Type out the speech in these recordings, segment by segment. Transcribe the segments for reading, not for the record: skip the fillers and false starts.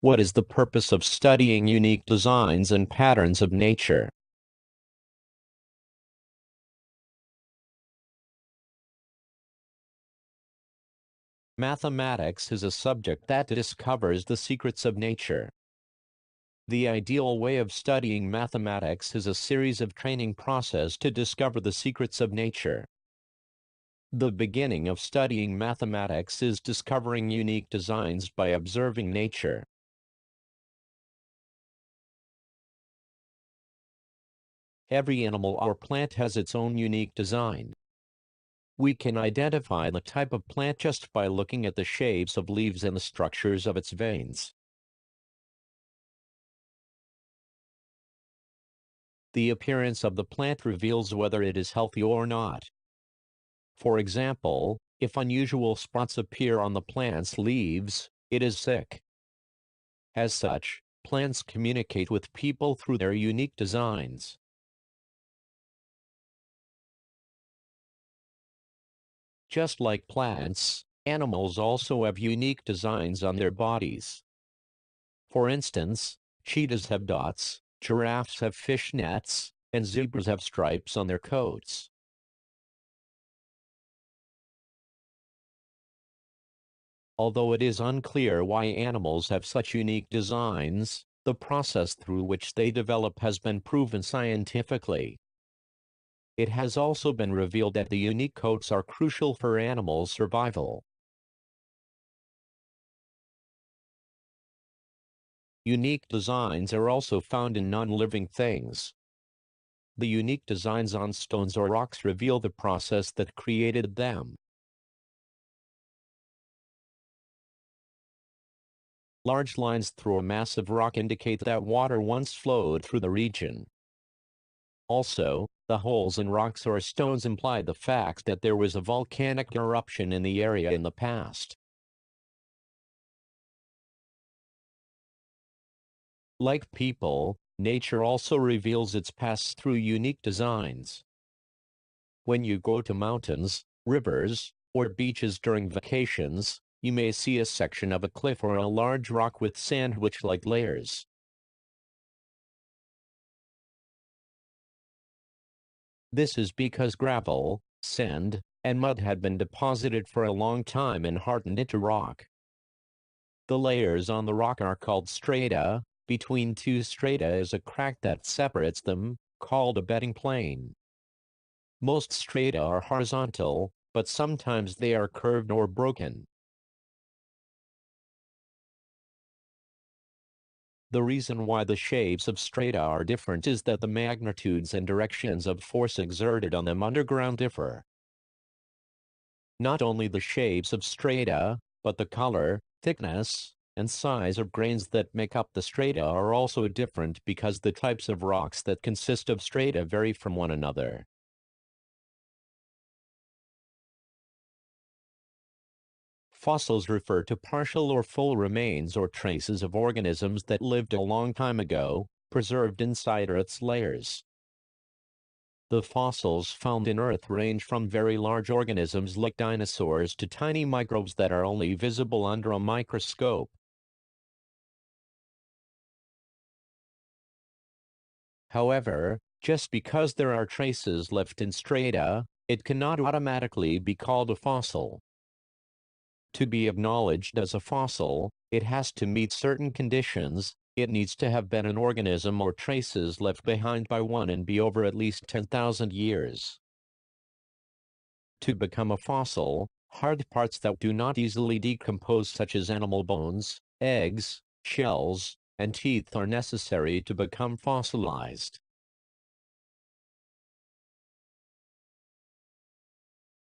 What is the purpose of studying unique designs and patterns of nature? Mathematics is a subject that discovers the secrets of nature. The ideal way of studying mathematics is a series of training process to discover the secrets of nature. The beginning of studying mathematics is discovering unique designs by observing nature. Every animal or plant has its own unique design. We can identify the type of plant just by looking at the shapes of leaves and the structures of its veins. The appearance of the plant reveals whether it is healthy or not. For example, if unusual spots appear on the plant's leaves, it is sick. As such, plants communicate with people through their unique designs. Just like plants, animals also have unique designs on their bodies. For instance, cheetahs have dots, giraffes have fishnets, and zebras have stripes on their coats. Although it is unclear why animals have such unique designs, the process through which they develop has been proven scientifically. It has also been revealed that the unique coats are crucial for animal survival. Unique designs are also found in non-living things. The unique designs on stones or rocks reveal the process that created them. Large lines through a massive rock indicate that water once flowed through the region. Also, the holes in rocks or stones imply the fact that there was a volcanic eruption in the area in the past. Like people, nature also reveals its past through unique designs. When you go to mountains, rivers, or beaches during vacations, you may see a section of a cliff or a large rock with sandwich-like layers. This is because gravel, sand, and mud had been deposited for a long time and hardened into rock. The layers on the rock are called strata. Between two strata is a crack that separates them, called a bedding plane. Most strata are horizontal, but sometimes they are curved or broken. The reason why the shapes of strata are different is that the magnitudes and directions of force exerted on them underground differ. Not only the shapes of strata, but the color, thickness, and size of grains that make up the strata are also different because the types of rocks that consist of strata vary from one another. Fossils refer to partial or full remains or traces of organisms that lived a long time ago, preserved inside Earth's layers. The fossils found in Earth range from very large organisms like dinosaurs to tiny microbes that are only visible under a microscope. However, just because there are traces left in strata, it cannot automatically be called a fossil. To be acknowledged as a fossil, it has to meet certain conditions. It needs to have been an organism or traces left behind by one and be over at least 10,000 years. To become a fossil, hard parts that do not easily decompose such as animal bones, eggs, shells, and teeth are necessary to become fossilized.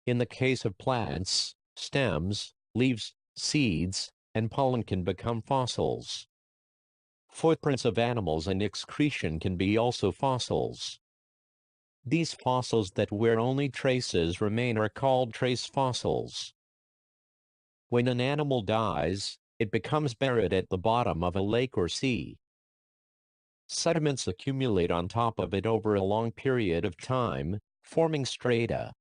In the case of plants, stems, leaves, seeds, and pollen can become fossils. Footprints of animals and excretion can be also fossils. These fossils that where only traces remain are called trace fossils. When an animal dies, it becomes buried at the bottom of a lake or sea. Sediments accumulate on top of it over a long period of time, forming strata.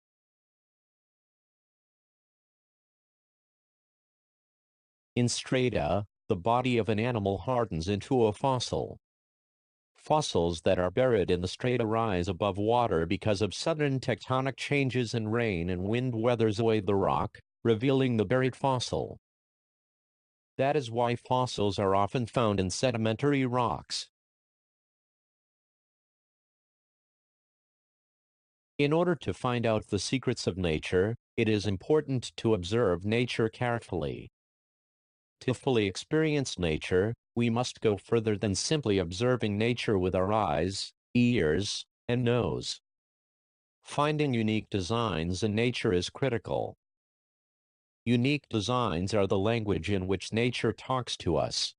In strata, the body of an animal hardens into a fossil. Fossils that are buried in the strata rise above water because of sudden tectonic changes in rain and wind weathers away the rock, revealing the buried fossil. That is why fossils are often found in sedimentary rocks. In order to find out the secrets of nature, it is important to observe nature carefully. To fully experience nature, we must go further than simply observing nature with our eyes, ears, and nose. Finding unique designs in nature is critical. Unique designs are the language in which nature talks to us.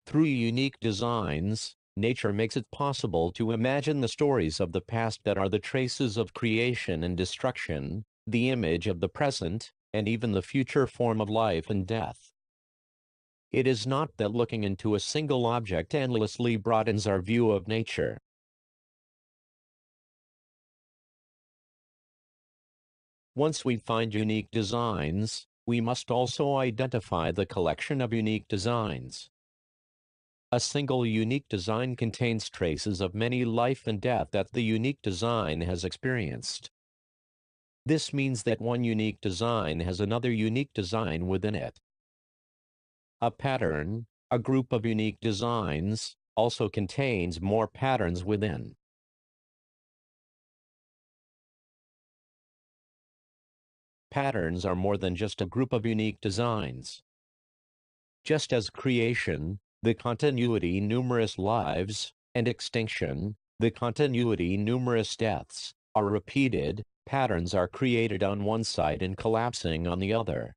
Through unique designs, nature makes it possible to imagine the stories of the past that are the traces of creation and destruction, the image of the present, and even the future form of life and death. It is not that looking into a single object endlessly broadens our view of nature. Once we find unique designs, we must also identify the collection of unique designs. A single unique design contains traces of many life and death that the unique design has experienced. This means that one unique design has another unique design within it. A pattern, a group of unique designs, also contains more patterns within. Patterns are more than just a group of unique designs. Just as creation, the continuity numerous lives, and extinction, the continuity numerous deaths, are repeated, patterns are created on one side and collapsing on the other.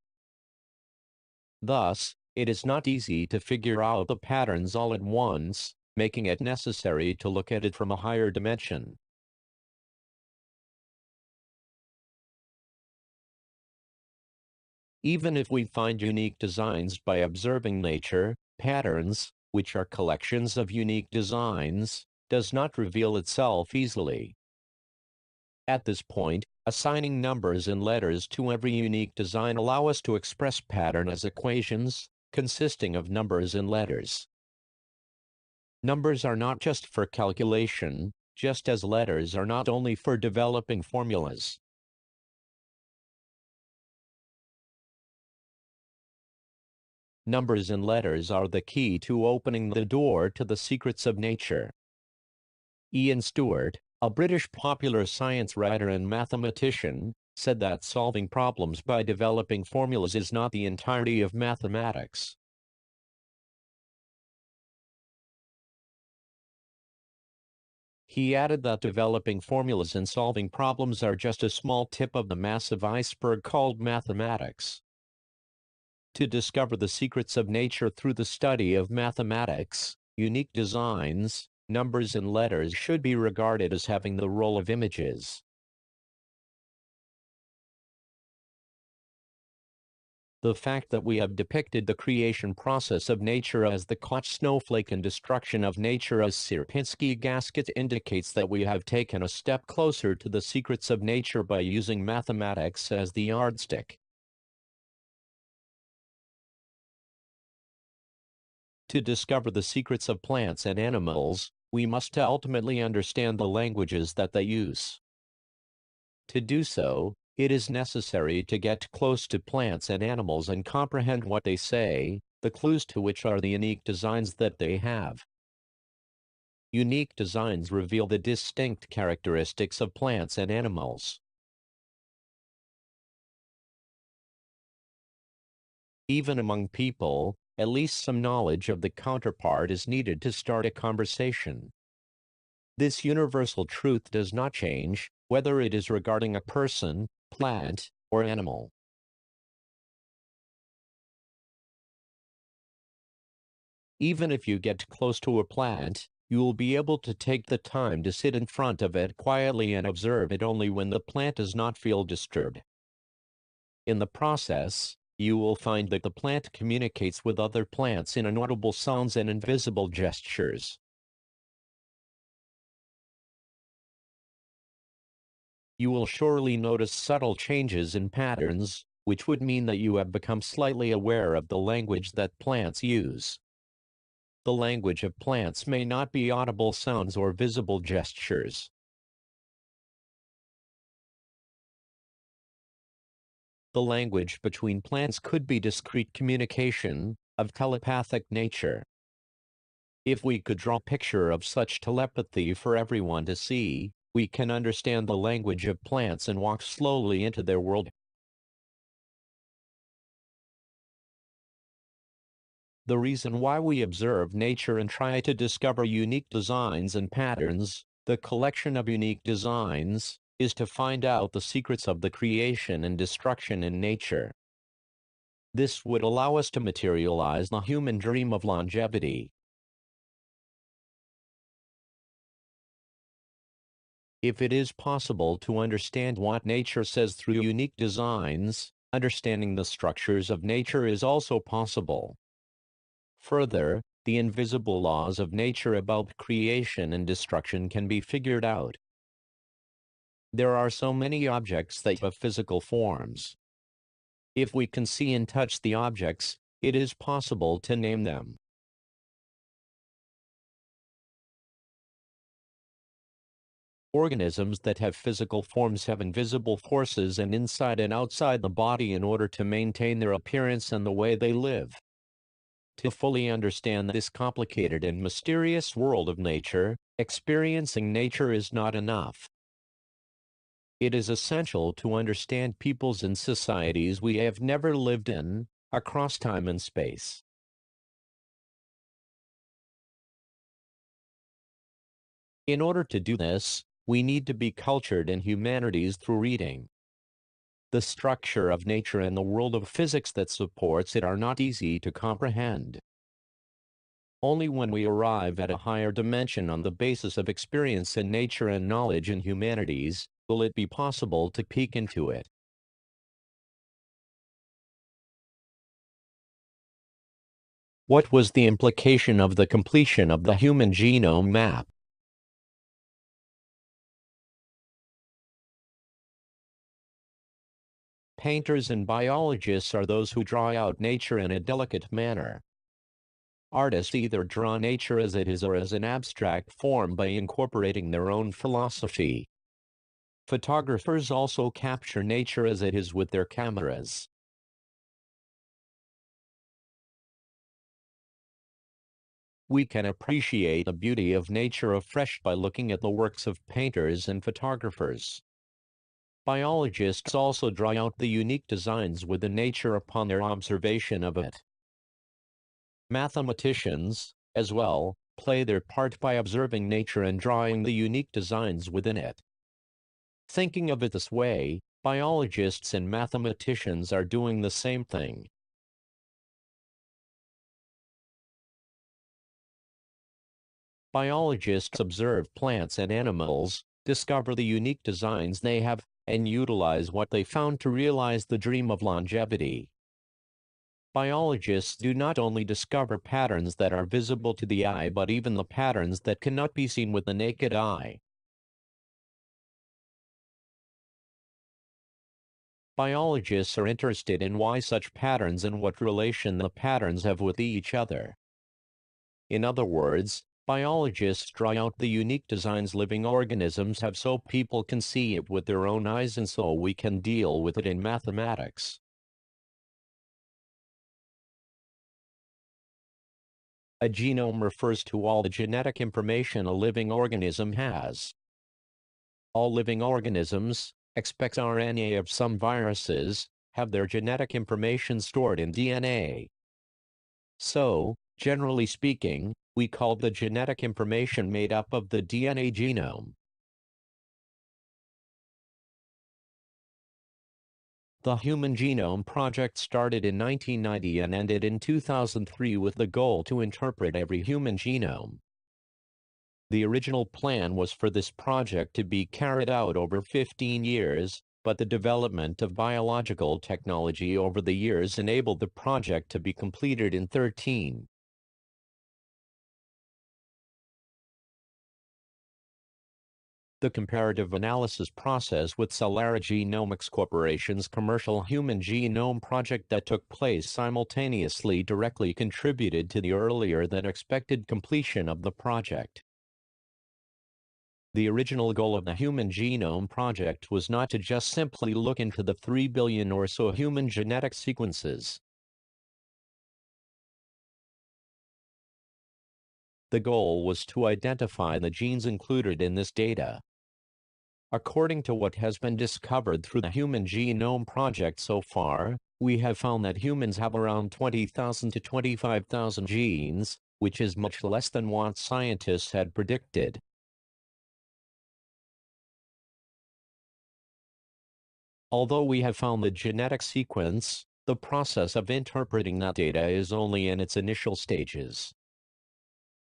Thus, it is not easy to figure out the patterns all at once, making it necessary to look at it from a higher dimension. Even if we find unique designs by observing nature, patterns, which are collections of unique designs, does not reveal itself easily. At this point, assigning numbers and letters to every unique design allow us to express pattern as equations, consisting of numbers and letters. Numbers are not just for calculation, just as letters are not only for developing formulas. Numbers and letters are the key to opening the door to the secrets of nature. Ian Stewart, a British popular science writer and mathematician, said that solving problems by developing formulas is not the entirety of mathematics. He added that developing formulas and solving problems are just a small tip of the massive iceberg called mathematics. To discover the secrets of nature through the study of mathematics, unique designs, numbers and letters should be regarded as having the role of images. The fact that we have depicted the creation process of nature as the Koch snowflake and destruction of nature as Sierpinski gasket indicates that we have taken a step closer to the secrets of nature by using mathematics as the yardstick. To discover the secrets of plants and animals, we must ultimately understand the languages that they use. To do so, it is necessary to get close to plants and animals and comprehend what they say, the clues to which are the unique designs that they have. Unique designs reveal the distinct characteristics of plants and animals. Even among people, at least some knowledge of the counterpart is needed to start a conversation. This universal truth does not change, whether it is regarding a person, plant, or animal. Even if you get close to a plant, you will be able to take the time to sit in front of it quietly and observe it only when the plant does not feel disturbed. In the process, you will find that the plant communicates with other plants in inaudible sounds and invisible gestures. You will surely notice subtle changes in patterns, which would mean that you have become slightly aware of the language that plants use. The language of plants may not be audible sounds or visible gestures. The language between plants could be discrete communication, of telepathic nature. If we could draw a picture of such telepathy for everyone to see, we can understand the language of plants and walk slowly into their world. The reason why we observe nature and try to discover unique designs and patterns, the collection of unique designs, is to find out the secrets of the creation and destruction in nature. This would allow us to materialize the human dream of longevity. If it is possible to understand what nature says through unique designs, understanding the structures of nature is also possible. Further, the invisible laws of nature about creation and destruction can be figured out. There are so many objects that have physical forms. If we can see and touch the objects, it is possible to name them. Organisms that have physical forms have invisible forces and inside and outside the body in order to maintain their appearance and the way they live. To fully understand this complicated and mysterious world of nature, experiencing nature is not enough. It is essential to understand peoples and societies we have never lived in, across time and space. In order to do this, we need to be cultured in humanities through reading. The structure of nature and the world of physics that supports it are not easy to comprehend. Only when we arrive at a higher dimension on the basis of experience in nature and knowledge in humanities, will it be possible to peek into it. What was the implication of the completion of the human genome map? Painters and biologists are those who draw out nature in a delicate manner. Artists either draw nature as it is or as an abstract form by incorporating their own philosophy. Photographers also capture nature as it is with their cameras. We can appreciate the beauty of nature afresh by looking at the works of painters and photographers. Biologists also draw out the unique designs within nature upon their observation of it. Mathematicians, as well, play their part by observing nature and drawing the unique designs within it. Thinking of it this way, biologists and mathematicians are doing the same thing. Biologists observe plants and animals, discover the unique designs they have, and utilize what they found to realize the dream of longevity. Biologists do not only discover patterns that are visible to the eye but even the patterns that cannot be seen with the naked eye. Biologists are interested in why such patterns and what relation the patterns have with each other. In other words, biologists draw out the unique designs living organisms have so people can see it with their own eyes and so we can deal with it in mathematics. A genome refers to all the genetic information a living organism has. All living organisms, except RNA of some viruses, have their genetic information stored in DNA. So, generally speaking, we call the genetic information made up of the DNA genome. The Human Genome Project started in 1990 and ended in 2003 with the goal to interpret every human genome. The original plan was for this project to be carried out over 15 years, but the development of biological technology over the years enabled the project to be completed in 13. The comparative analysis process with Celera Genomics Corporation's commercial human genome project that took place simultaneously directly contributed to the earlier than expected completion of the project. The original goal of the Human Genome Project was not to just simply look into the 3 billion or so human genetic sequences. The goal was to identify the genes included in this data. According to what has been discovered through the Human Genome Project so far, we have found that humans have around 20,000 to 25,000 genes, which is much less than what scientists had predicted. Although we have found the genetic sequence, the process of interpreting that data is only in its initial stages.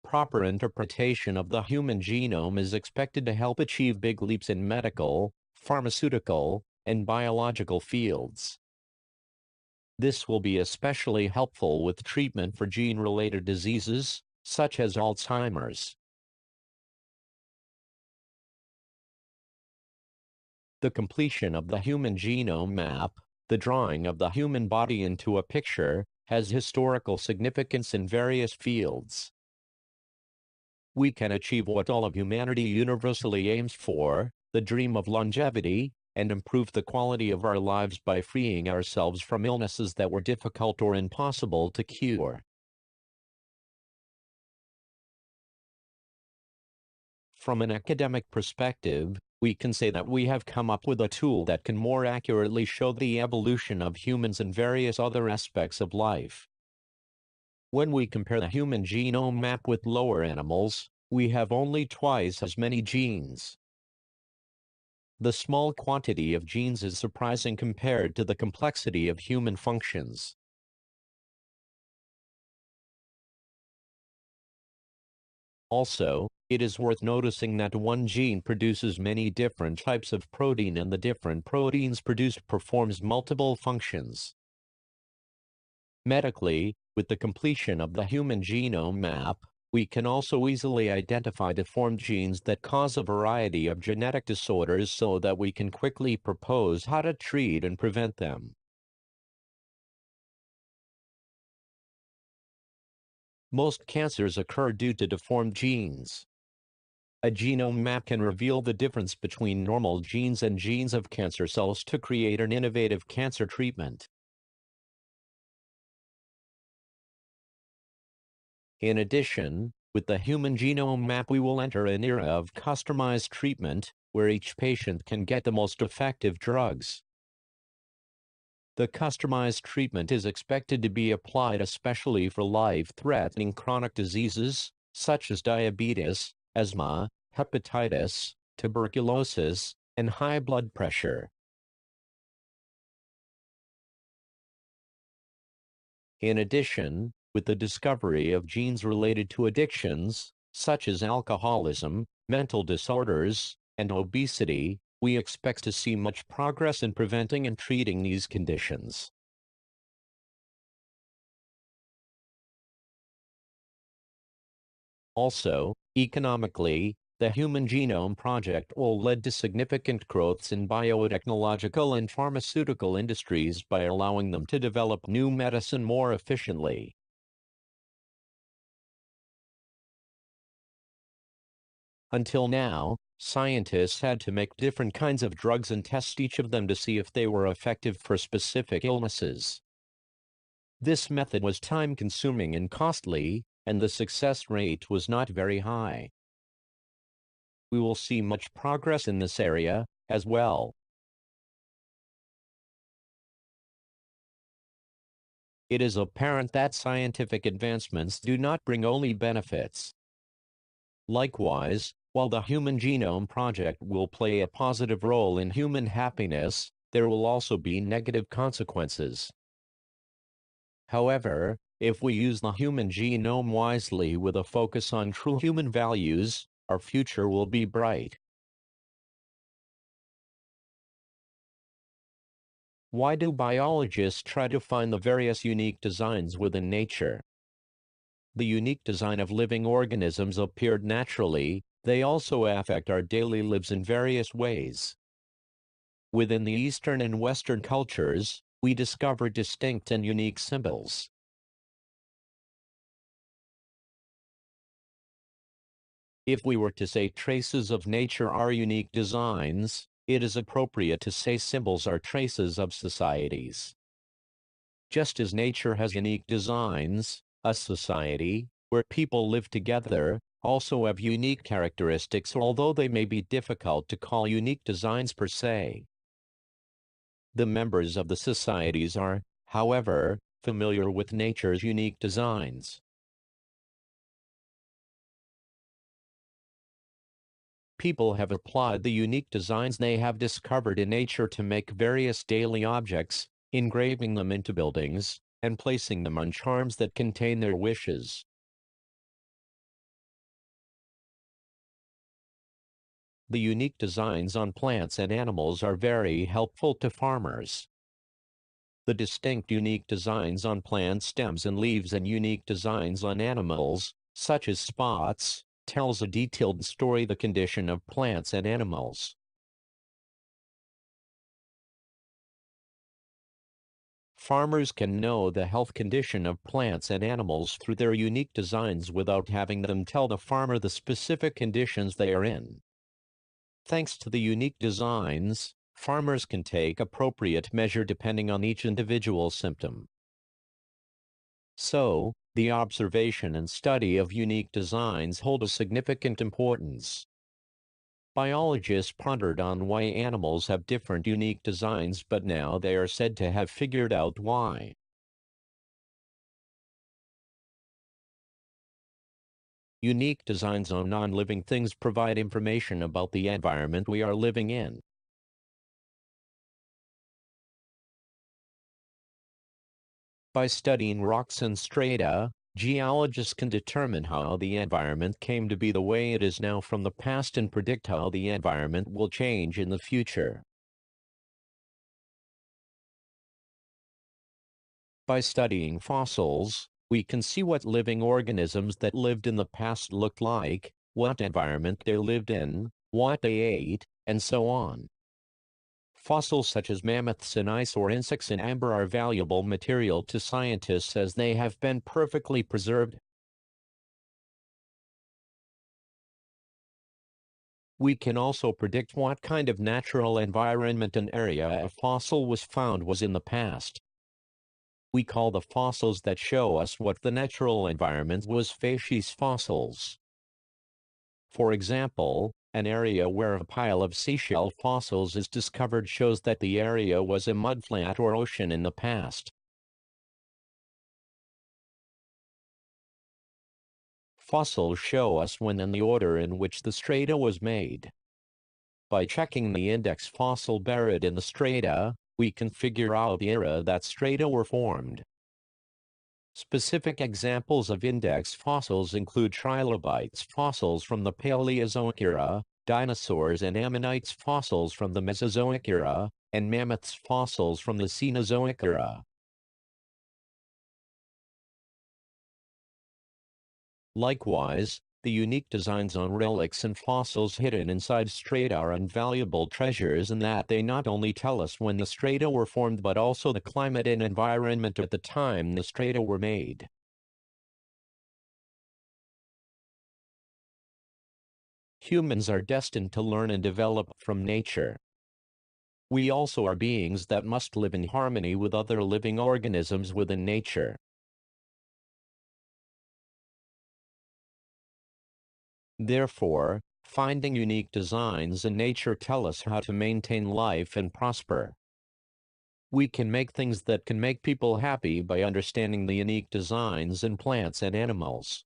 Proper interpretation of the human genome is expected to help achieve big leaps in medical, pharmaceutical, and biological fields. This will be especially helpful with treatment for gene-related diseases, such as Alzheimer's. The completion of the human genome map, the drawing of the human body into a picture, has historical significance in various fields. We can achieve what all of humanity universally aims for, the dream of longevity, and improve the quality of our lives by freeing ourselves from illnesses that were difficult or impossible to cure. From an academic perspective, we can say that we have come up with a tool that can more accurately show the evolution of humans and various other aspects of life. When we compare the human genome map with lower animals, we have only twice as many genes. The small quantity of genes is surprising compared to the complexity of human functions. Also, it is worth noticing that one gene produces many different types of protein and the different proteins produced performs multiple functions. Medically, with the completion of the human genome map, we can also easily identify deformed genes that cause a variety of genetic disorders so that we can quickly propose how to treat and prevent them. Most cancers occur due to deformed genes. A genome map can reveal the difference between normal genes and genes of cancer cells to create an innovative cancer treatment. In addition, with the human genome map we will enter an era of customized treatment, where each patient can get the most effective drugs. The customized treatment is expected to be applied especially for life-threatening chronic diseases, such as diabetes, asthma, hepatitis, tuberculosis, and high blood pressure. In addition, with the discovery of genes related to addictions, such as alcoholism, mental disorders, and obesity, we expect to see much progress in preventing and treating these conditions. Also, economically, the Human Genome Project will lead to significant growths in biotechnological and pharmaceutical industries by allowing them to develop new medicine more efficiently. Until now, scientists had to make different kinds of drugs and test each of them to see if they were effective for specific illnesses. This method was time-consuming and costly, and the success rate was not very high. We will see much progress in this area, as well. It is apparent that scientific advancements do not bring only benefits. Likewise, while the Human Genome Project will play a positive role in human happiness, there will also be negative consequences. However, if we use the human genome wisely with a focus on true human values, our future will be bright. Why do biologists try to find the various unique designs within nature? The unique design of living organisms appeared naturally, They also affect our daily lives in various ways. Within the Eastern and Western cultures, we discover distinct and unique symbols. If we were to say traces of nature are unique designs, it is appropriate to say symbols are traces of societies. Just as nature has unique designs, a society, where people live together, also have unique characteristics, although they may be difficult to call unique designs per se. The members of the societies are, however, familiar with nature's unique designs. People have applied the unique designs they have discovered in nature to make various daily objects, engraving them into buildings, and placing them on charms that contain their wishes. The unique designs on plants and animals are very helpful to farmers. The distinct unique designs on plant stems and leaves and unique designs on animals, such as spots, tells a detailed story of the condition of plants and animals. Farmers can know the health condition of plants and animals through their unique designs without having them tell the farmer the specific conditions they are in. Thanks to the unique designs, farmers can take appropriate measure depending on each individual symptom. So, the observation and study of unique designs hold a significant importance. Biologists pondered on why animals have different unique designs, but now they are said to have figured out why. Unique designs on non-living things provide information about the environment we are living in. By studying rocks and strata, geologists can determine how the environment came to be the way it is now from the past and predict how the environment will change in the future. By studying fossils, we can see what living organisms that lived in the past looked like, what environment they lived in, what they ate, and so on. Fossils such as mammoths and ice or insects in amber are valuable material to scientists as they have been perfectly preserved. We can also predict what kind of natural environment an area a fossil was found was in the past. We call the fossils that show us what the natural environment was facies fossils. For example, an area where a pile of seashell fossils is discovered shows that the area was a mudflat or ocean in the past. Fossils show us when and the order in which the strata was made. By checking the index fossil buried in the strata, we can figure out the era that strata were formed. Specific examples of index fossils include trilobites fossils from the Paleozoic era, dinosaurs and ammonites fossils from the Mesozoic era, and mammoths fossils from the Cenozoic era. Likewise, the unique designs on relics and fossils hidden inside strata are invaluable treasures in that they not only tell us when the strata were formed but also the climate and environment at the time the strata were made. Humans are destined to learn and develop from nature. We also are beings that must live in harmony with other living organisms within nature. Therefore, finding unique designs in nature tell us how to maintain life and prosper. We can make things that can make people happy by understanding the unique designs in plants and animals.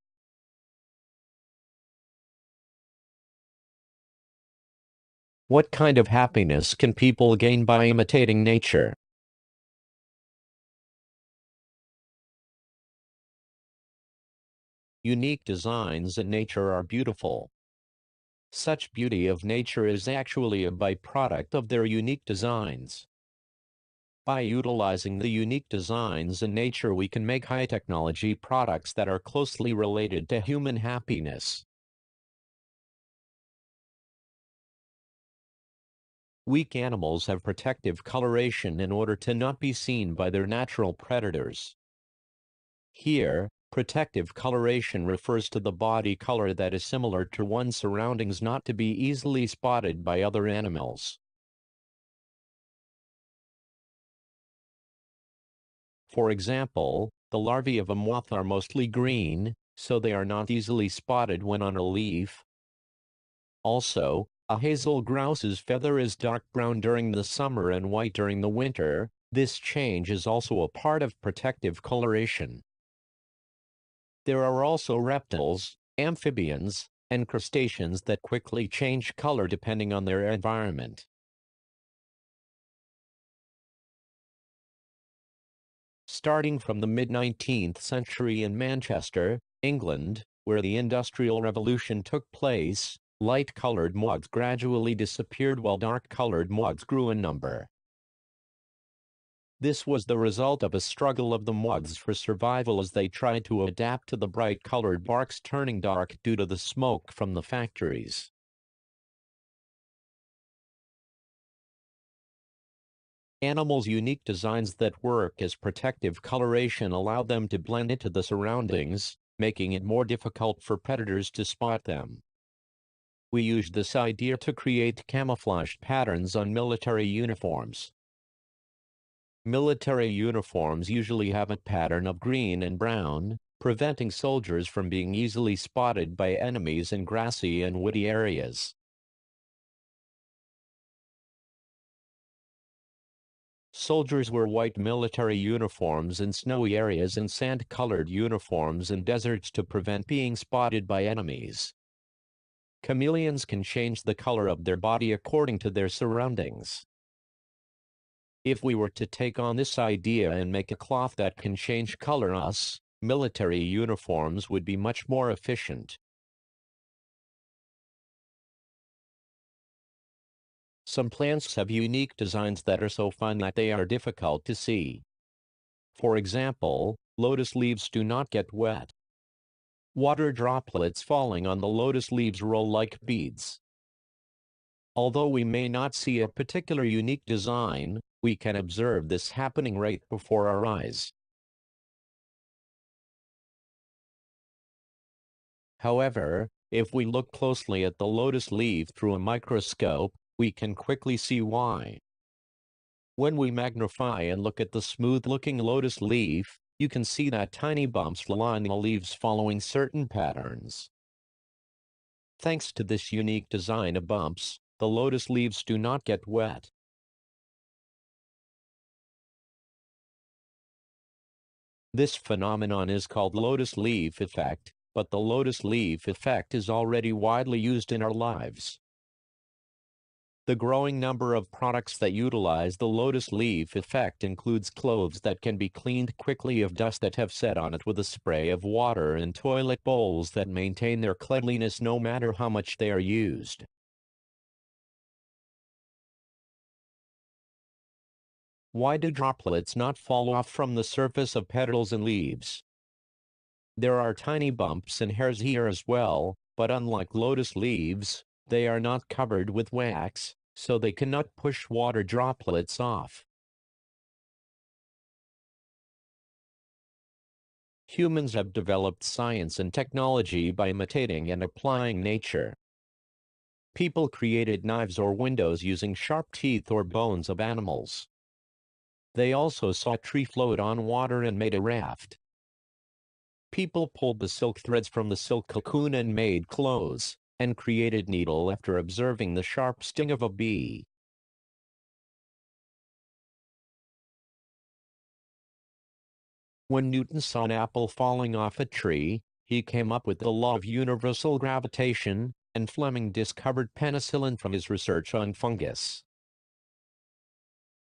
What kind of happiness can people gain by imitating nature? Unique designs in nature are beautiful. Such beauty of nature is actually a byproduct of their unique designs. By utilizing the unique designs in nature, we can make high-technology products that are closely related to human happiness. Weak animals have protective coloration in order to not be seen by their natural predators. Here, protective coloration refers to the body color that is similar to one's surroundings, not to be easily spotted by other animals. For example, the larvae of a moth are mostly green, so they are not easily spotted when on a leaf. Also, a hazel grouse's feather is dark brown during the summer and white during the winter. This change is also a part of protective coloration. There are also reptiles, amphibians, and crustaceans that quickly change color depending on their environment. Starting from the mid-19th century in Manchester, England, where the Industrial Revolution took place, light-colored moths gradually disappeared while dark-colored moths grew in number. This was the result of a struggle of the moths for survival as they tried to adapt to the bright-colored barks turning dark due to the smoke from the factories. Animals' unique designs that work as protective coloration allow them to blend into the surroundings, making it more difficult for predators to spot them. We used this idea to create camouflage patterns on military uniforms. Military uniforms usually have a pattern of green and brown, preventing soldiers from being easily spotted by enemies in grassy and woody areas. Soldiers wear white military uniforms in snowy areas and sand-colored uniforms in deserts to prevent being spotted by enemies. Chameleons can change the color of their body according to their surroundings. If we were to take on this idea and make a cloth that can change color, military uniforms would be much more efficient. Some plants have unique designs that are so fine that they are difficult to see. For example, lotus leaves do not get wet. Water droplets falling on the lotus leaves roll like beads. Although we may not see a particular unique design, we can observe this happening right before our eyes. However, if we look closely at the lotus leaf through a microscope, we can quickly see why. When we magnify and look at the smooth-looking lotus leaf, you can see that tiny bumps line the leaves following certain patterns. Thanks to this unique design of bumps, the lotus leaves do not get wet. This phenomenon is called lotus leaf effect, but the lotus leaf effect is already widely used in our lives. The growing number of products that utilize the lotus leaf effect includes clothes that can be cleaned quickly of dust that have set on it with a spray of water and toilet bowls that maintain their cleanliness no matter how much they are used. Why do droplets not fall off from the surface of petals and leaves? There are tiny bumps and hairs here as well, but unlike lotus leaves, they are not covered with wax, so they cannot push water droplets off. Humans have developed science and technology by imitating and applying nature. People created knives or windows using sharp teeth or bones of animals. They also saw a tree float on water and made a raft. People pulled the silk threads from the silk cocoon and made clothes, and created needle after observing the sharp sting of a bee. When Newton saw an apple falling off a tree, he came up with the law of universal gravitation, and Fleming discovered penicillin from his research on fungus.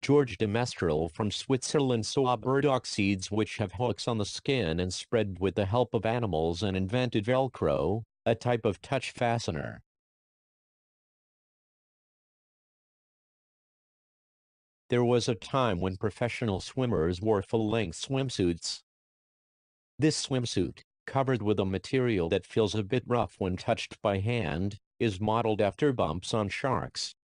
George de Mestral from Switzerland saw burdock seeds which have hooks on the skin and spread with the help of animals and invented Velcro, a type of touch fastener. There was a time when professional swimmers wore full-length swimsuits. This swimsuit, covered with a material that feels a bit rough when touched by hand, is modeled after bumps on sharks.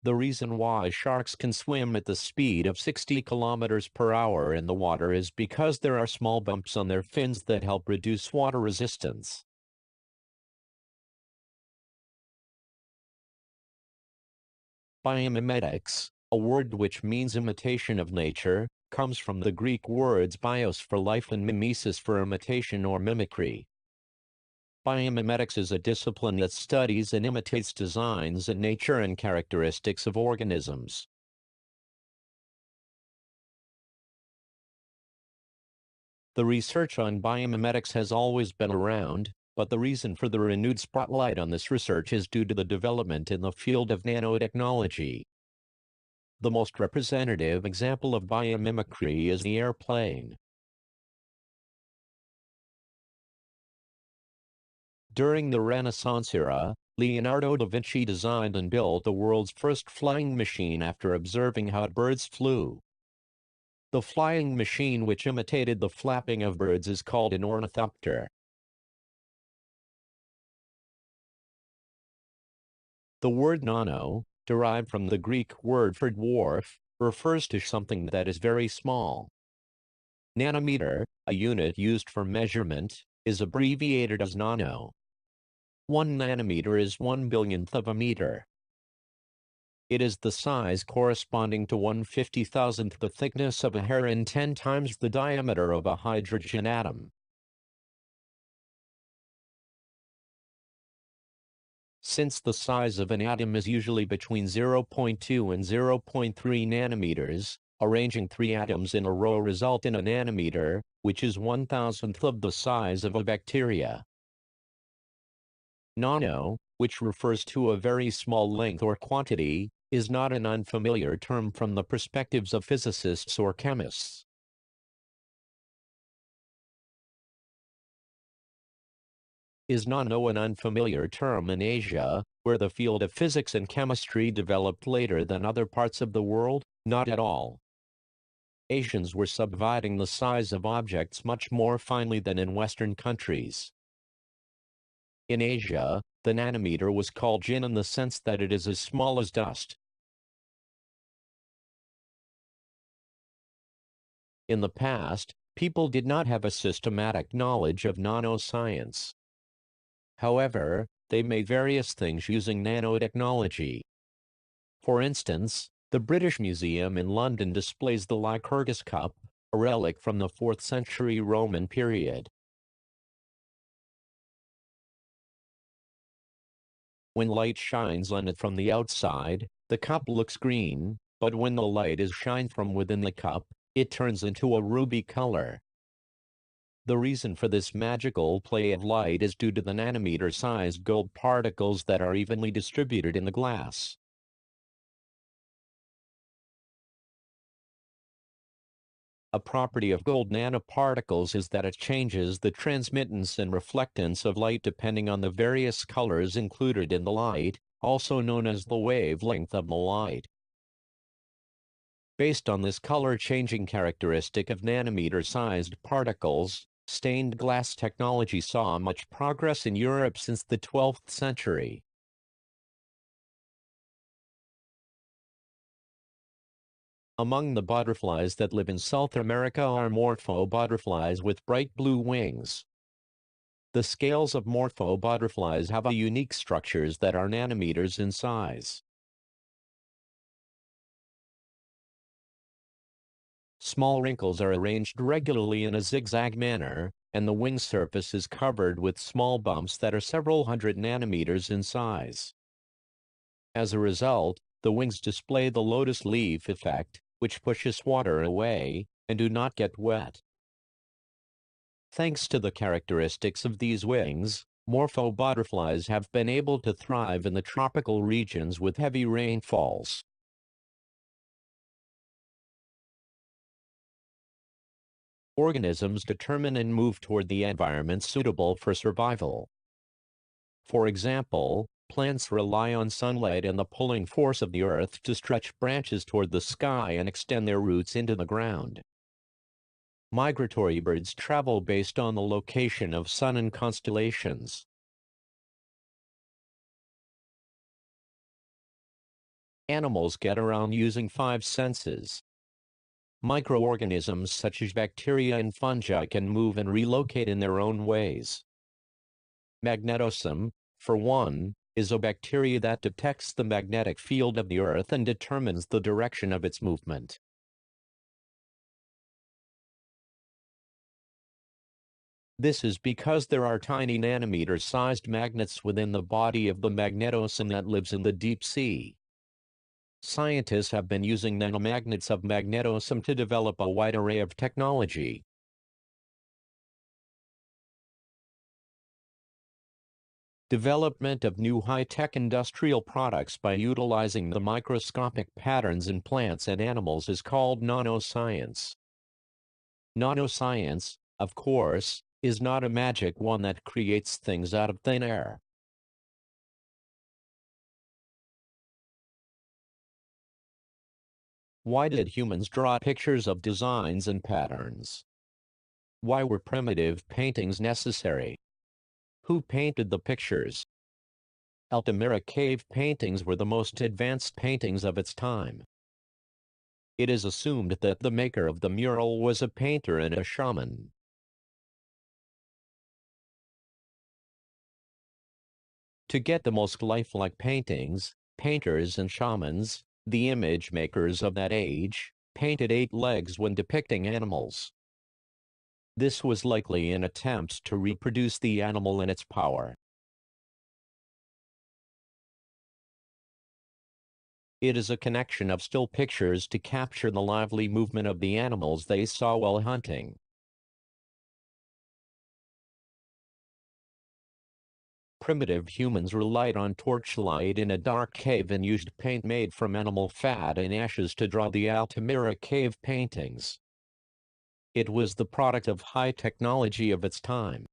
The reason why sharks can swim at the speed of 60 kilometers per hour in the water is because there are small bumps on their fins that help reduce water resistance. Biomimetics, a word which means imitation of nature, comes from the Greek words bios for life and mimesis for imitation or mimicry. Biomimetics is a discipline that studies and imitates designs in nature and characteristics of organisms. The research on biomimetics has always been around, but the reason for the renewed spotlight on this research is due to the development in the field of nanotechnology. The most representative example of biomimicry is the airplane. During the Renaissance era, Leonardo da Vinci designed and built the world's first flying machine after observing how birds flew. The flying machine which imitated the flapping of birds is called an ornithopter. The word nano, derived from the Greek word for dwarf, refers to something that is very small. Nanometer, a unit used for measurement, is abbreviated as nano. 1 nanometer is 1/1000th of a meter. It is the size corresponding to 1/50,000th the thickness of a hair and 10 times the diameter of a hydrogen atom. Since the size of an atom is usually between 0.2 and 0.3 nanometers, arranging 3 atoms in a row result in a nanometer, which is 1,000th of the size of a bacteria. Nano, which refers to a very small length or quantity, is not an unfamiliar term from the perspectives of physicists or chemists. Is nano an unfamiliar term in Asia, where the field of physics and chemistry developed later than other parts of the world? Not at all. Asians were subdividing the size of objects much more finely than in Western countries. In Asia, the nanometer was called jin in the sense that it is as small as dust. In the past, people did not have a systematic knowledge of nanoscience. However, they made various things using nanotechnology. For instance, the British Museum in London displays the Lycurgus cup, a relic from the 4th century Roman period. When light shines on it from the outside, the cup looks green, but when the light is shined from within the cup, it turns into a ruby color. The reason for this magical play of light is due to the nanometer-sized gold particles that are evenly distributed in the glass. A property of gold nanoparticles is that it changes the transmittance and reflectance of light depending on the various colors included in the light, also known as the wavelength of the light. Based on this color-changing characteristic of nanometer-sized particles, stained glass technology saw much progress in Europe since the 12th century. Among the butterflies that live in South America are Morpho butterflies with bright blue wings. The scales of Morpho butterflies have a unique structures that are nanometers in size. Small wrinkles are arranged regularly in a zigzag manner, and the wing surface is covered with small bumps that are several hundred nanometers in size. As a result, the wings display the lotus leaf effect, which pushes water away, and do not get wet. Thanks to the characteristics of these wings, Morpho butterflies have been able to thrive in the tropical regions with heavy rainfalls. Organisms determine and move toward the environment suitable for survival. For example, plants rely on sunlight and the pulling force of the earth to stretch branches toward the sky and extend their roots into the ground. Migratory birds travel based on the location of sun and constellations. Animals get around using 5 senses. Microorganisms such as bacteria and fungi can move and relocate in their own ways. Magnetosome, for one, is a bacteria that detects the magnetic field of the Earth and determines the direction of its movement. This is because there are tiny nanometer-sized magnets within the body of the magnetosome that lives in the deep sea. Scientists have been using nanomagnets of magnetosome to develop a wide array of technology. Development of new high-tech industrial products by utilizing the microscopic patterns in plants and animals is called nanoscience. Nanoscience, of course, is not a magic wand that creates things out of thin air. Why did humans draw pictures of designs and patterns? Why were primitive paintings necessary? Who painted the pictures? Altamira cave paintings were the most advanced paintings of its time. It is assumed that the maker of the mural was a painter and a shaman. To get the most lifelike paintings, painters and shamans, the image makers of that age, painted 8 legs when depicting animals. This was likely an attempt to reproduce the animal in its power. It is a connection of still pictures to capture the lively movement of the animals they saw while hunting. Primitive humans relied on torchlight in a dark cave and used paint made from animal fat and ashes to draw the Altamira cave paintings. It was the product of high technology of its time.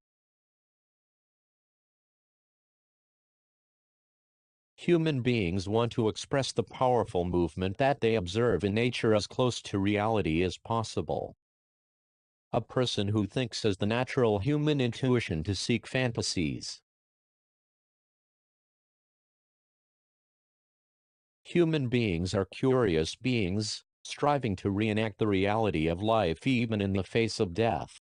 Human beings want to express the powerful movement that they observe in nature as close to reality as possible. A person who thinks has the natural human intuition to seek fantasies. Human beings are curious beings, striving to reenact the reality of life even in the face of death.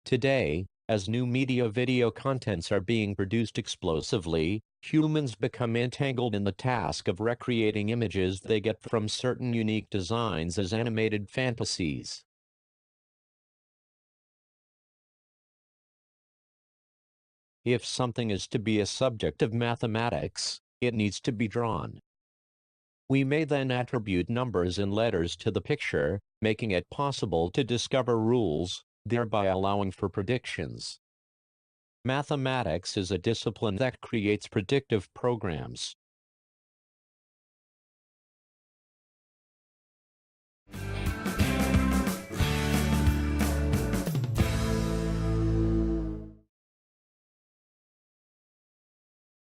Today, as new media video contents are being produced explosively, humans become entangled in the task of recreating images they get from certain unique designs as animated fantasies. If something is to be a subject of mathematics, it needs to be drawn. We may then attribute numbers and letters to the picture, making it possible to discover rules, thereby allowing for predictions. Mathematics is a discipline that creates predictive programs.